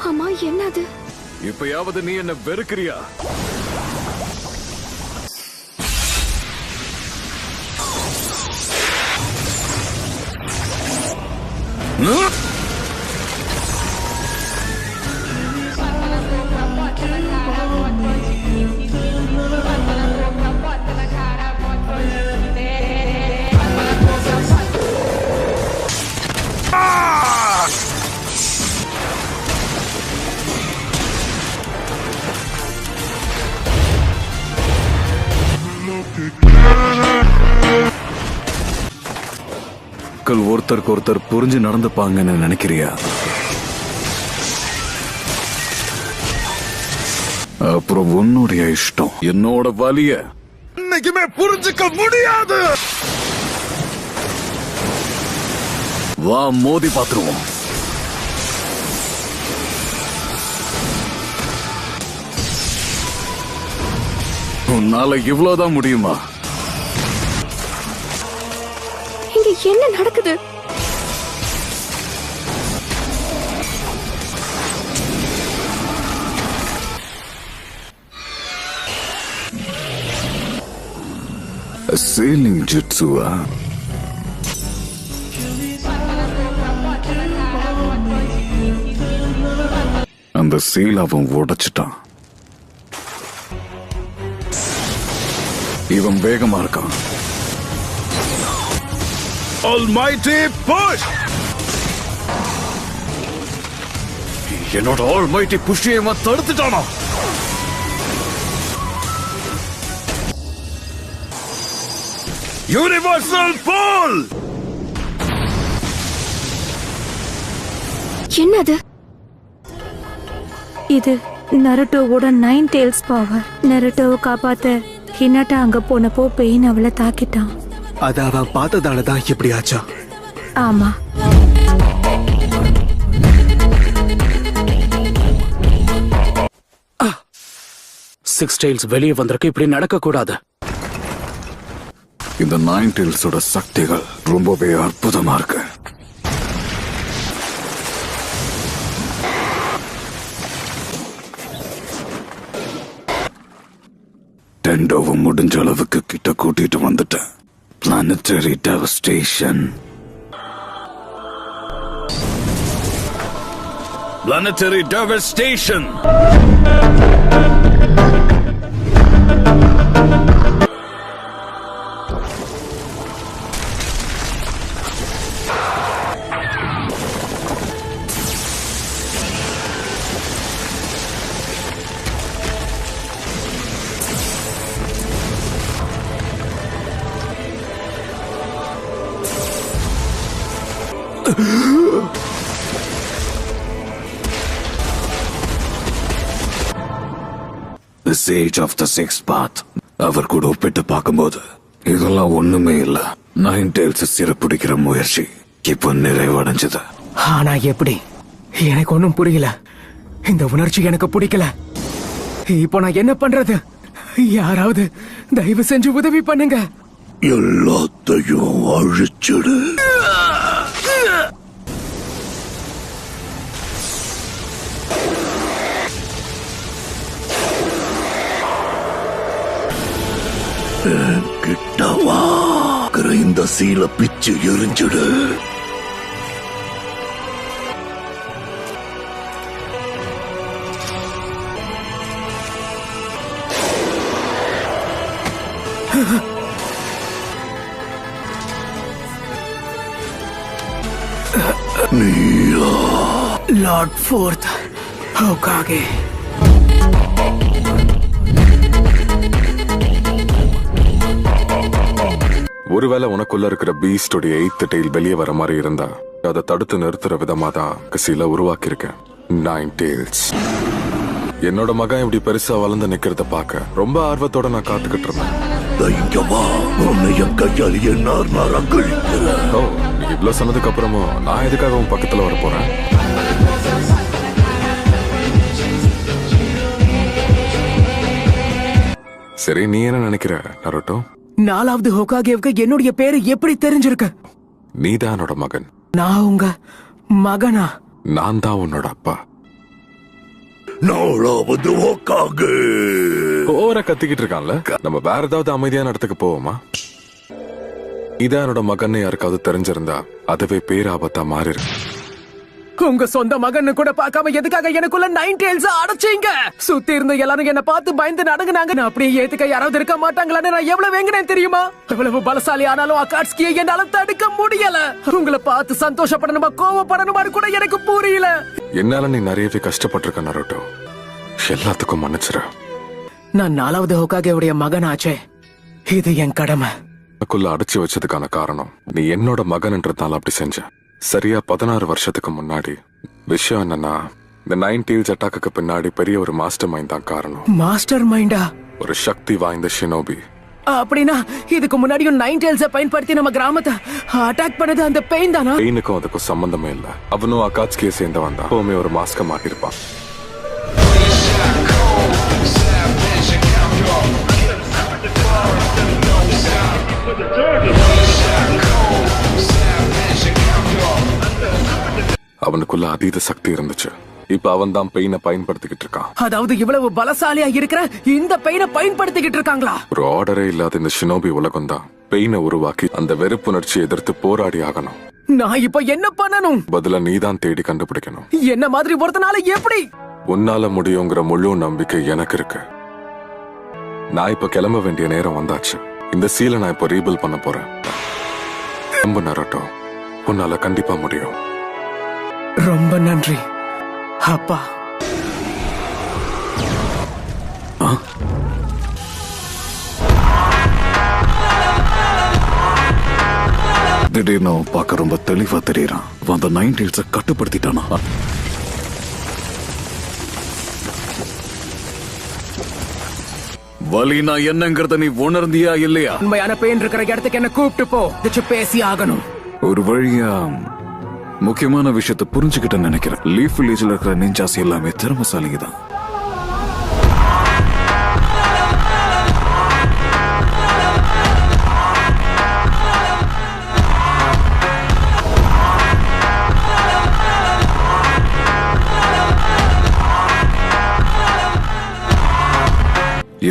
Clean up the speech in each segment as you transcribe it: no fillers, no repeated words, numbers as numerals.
அம்மா என்னது? இப்பயாவது நீ என்ன வெறுக்கிறியா? ஒருத்தருக்கு ஒருத்தர் புரிஞ்சு நடந்துப்பாங்கன்னு நினைக்கிறியா? அப்புறம் உன்னுடைய இஷ்டம். என்னோட வலிய இன்னைக்குமே புரிஞ்சுக்க முடியாது. வா மோதி பாத்துருவோம். உன்னால இவ்வளவுதான் முடியுமா? இங்க என்ன நடக்குது? சீலிங் ஜுட்சுவா? அந்த சீல் அவன் உடைச்சிட்டான். இவன் வேகமா இருக்கான். Almighty push! என்னோட Almighty push-ஐ தடுத்துட்டானா? Universal pull! என்னது? இது நருட்டோவோட 9 டெய்ல்ஸ் பவர். நருட்டோவை காப்பாத்த ஹினாட்டா அங்க போனப்போ பெயின் அவளை தாக்கிட்டான். அத அவன் பார்த்ததாலதான் இப்படி ஆச்சா? ஆமா. சிக்ஸ் டெய்ல்ஸ் வெளியே வந்திருக்கு. இப்படி நடக்க கூடாது. இந்த 9 டெய்ல்ஸோட சக்திகள் ரொம்பவே அற்புதமா இருக்கு. டெண்டோவை முடிஞ்ச அளவுக்கு கிட்ட கூட்டிட்டு வந்துட்டேன். Planetary devastation. Planetary devastation. The Sage of the Sixth Path. அவர் கூட ஒப்பிட்டு பார்க்கும்போது இதெல்லாம் ஒண்ணுமே இல்ல. 9 டெய்ல்ஸ் சிறப்புடிக்கிற முயற்சி இப்போ நிறைவடைஞ்சது. ஆனா எப்படி? எனக்கு ஒண்ணும் புரியல. இந்த உணர்ச்சி எனக்கு பிடிக்கல. இப்போ நான் என்ன பண்றது? யாராவது தயவு செஞ்சு உதவி பண்ணுங்க. எல்லாத்தையும் அழிச்சிடு. கிட்டவா இந்த சீல பிச்சு எரிஞ்சிடு. நீயா லார்ட் ஃபோர்த் ஹோகாகே. ஒருவேளை உனக்குள்ள இருக்கிற பீஸ்டோட 8th டெய்ல் வெளியே வர மாதிரி இருந்தா அதை தடுத்து நிறுத்துற விதமா தான் கசில உருவாக்கியிருக்கேன் 9 டெய்ல்ஸ். என்னோட மகன் இப்படி பெருசா வளர்ந்து நிக்கிறத பார்க்க ரொம்ப ஆர்வத்தோட நான் காத்துக்கிட்டு இருந்தேன். ஓ, நீ இவ்வளவு சொன்னதுக்கு அப்புறமும் நான் எதுக்காக உன் பக்கத்துல வர போறேன்? சரி, நீ என்ன நினைக்கிற நருட்டோ? 4வது ஹோகாகேவுக்கு என்னுடைய பேரு எப்படி தெரிஞ்சிருக்கு? நீதான் என்னோட மகன். நான் உங்க மகனா? நான் தான் உன்னோட அப்பா. நாளாவது ஓக்காகு ஓவரா கத்திக்கிட்டு இருக்கான்ல, நம்ம வேற ஏதாவது அமைதியான இடத்துக்கு போவோமா? இதான் என்னோட மகன்னு யாருக்காவது தெரிஞ்சிருந்தா அதுவே பேராபத்தா மாறிரு. உங்க சொந்த மகன்னு கூட பார்க்காம எதுக்காக எனக்குள்ள 9 டெயில்ஸ் அடைச்சீங்க? சுத்தி இருந்த எல்லாரும் என்ன பார்த்து பயந்து நடுங்குனாங்க. நான் அப்படியே ஏத்துக்க யாராவது இருக்க மாட்டாங்களான்னு நான் எவ்வளவு வேங்கினேன் தெரியுமா? எவ்வளவு பலசாலி ஆனாலும் அகாட்ஸ்கியை என்னால தடுக்க முடியல. உங்களை பார்த்து சந்தோஷப்படணுமா கோவப்படணுமான்னு கூட எனக்கு புரியல. என்னால நீ நிறையவே கஷ்டப்பட்டிருக்க நருட்டோ. எல்லாத்துக்கும் மன்னிச்சிரு. நான் 4வது ஹோகாகேவுடைய மகனாச்சே. இது என் கடமை. எனக்குள்ள அடைச்சு வச்சதுக்கான காரணம் நீ என்னோட மகன்ன்றதால அப்படி செஞ்ச. சரியா 16 வருஷத்துக்கு முன்னாடி விஷயம் என்னன்னா, இந்த 9 டெயில்ஸ் அட்டாக்கு பின்னாடி பெரிய ஒரு மாஸ்டர் மைண்ட் தான் காரணம். மாஸ்டர் மைண்டா? ஒரு சக்தி வாய்ந்த ஷினோபி. அப்படின்னா இதுக்கு முன்னாடியும் 9 டெயில்ஸ பயன்படுத்தி நம்ம கிராமத்தை அட்டாக் பண்ணது அந்த பெயின் தானா? பெயினுக்கும் அதுக்கும் சம்பந்தமே இல்ல. அவனும் அகாட்ஸ்கியை சேர்ந்தவன் தான். எப்பவுமே ஒரு மாஸ்கம் ஆகியிருப்பான். அவனுக்குள்ள அதீத சக்தி இருந்துச்சு. இப்ப அவன் தான் பெயினை பயன்படுத்திக்கிட்டு இருக்கான். அதாவது இவ்வளவு பலசாலியா இருக்கிற இந்த பெயினை பயன்படுத்திக்கிட்டு இருக்காங்களா? ஒரு ஆர்டரே இல்லாத இந்த ஷினோபி உலகம் தான் பெயினை உருவாக்கி அந்த வெறுப்புணர்ச்சியை எதிர்த்து போராடி ஆகணும். நான் இப்ப என்ன பண்ணணும்? பதில நீதான் தேடி கண்டுபிடிக்கணும். என்ன மாதிரி ஒருத்தனால எப்படி? உன்னால முடியுங்கிற முழு நம்பிக்கை எனக்கு இருக்கு. நான் இப்ப கிளம்ப வேண்டிய நேரம் வந்தாச்சு. இந்த சீலை நான் இப்ப ரீபில் பண்ண போறேன். ரொம்ப நருட்டோ, உன்னால கண்டிப்பா முடியும். ரொம்ப நன்றி அப்பா. திடீர்னு பார்க்க ரொம்ப தெளிவா தெரியறான். அந்த 9 டெயில்ஸ கட்டுப்படுத்திட்டானா? வலினா என்னங்கறத நீ உணர்ந்தியா இல்லையா? உண்மையான பெயின் இருக்கிற இடத்துக்கு என்ன கூப்பிட்டு போ. பேசி ஆகணும். ஒரு வழியா முக்கியமான விஷயத்தை புரிஞ்சுக்கிட்டேன்னு நினைக்கிறேன். லீஃப் வில்லேஜ்ல இருக்கிற நிஞ்சாஸ் எல்லாமே திறமசாலிங்க தான்.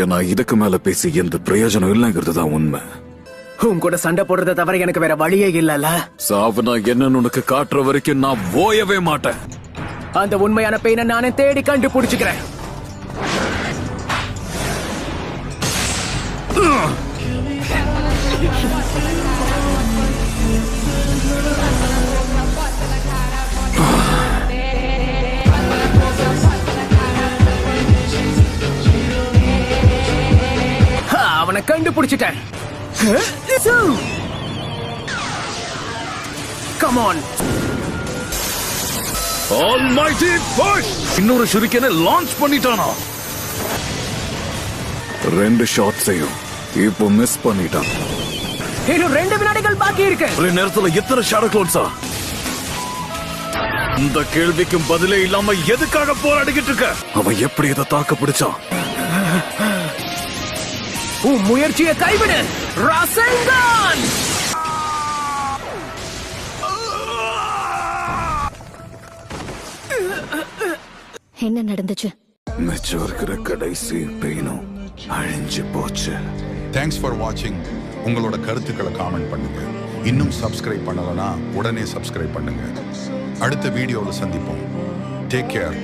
ஏன்னா இதுக்கு மேல பேசி எந்த பிரயோஜனம் இல்லைங்கிறது தான் உண்மை. உன் கூட சண்டை போடுறத தவிர எனக்கு வேற வழியே இல்லல. சாவுனா என்னன்னு உனக்கு காட்டுற வரைக்கும் நான் ஓயவே மாட்டேன். அந்த உண்மையான பெயினை நானே தேடி கண்டுபிடிச்சுக்கிறேன். அவனை கண்டுபிடிச்சிட்டேன். Come on. Almighty push! இன்னொரு ஷுரிக்கனை லான்ச் பண்ணிட்டானா? 2 ஷாட்ஸையும் இப்போ மிஸ் பண்ணிட்டான். இன்னும் 2 வினாடிகள் பாக்கி இருக்கு. ஒரு நேரத்துல எத்தனை ஷாடோ க்ளோன்ஸா? இந்த கேள்விக்கும் பதிலே இல்லாம எதுக்காக போராடிக்கிட்டு இருக்க? அவன் எப்படி இதை தாக்க பிடிச்சான்? உன் முயற்சியை கைவிடு ராசென்கான். என்ன நடந்துச்சு? மிச்சம் இருக்கிற கடைசி பெயினும் அழிஞ்சு போச்சு. தேங்க்ஸ் ஃபார் வாட்சிங். உங்களோட கருத்துக்களை காமெண்ட் பண்ணுங்க. இன்னும் சப்ஸ்கிரைப் பண்ணலனா உடனே சப்ஸ்கிரைப் பண்ணுங்க. அடுத்த வீடியோவில் சந்திப்போம். Take care.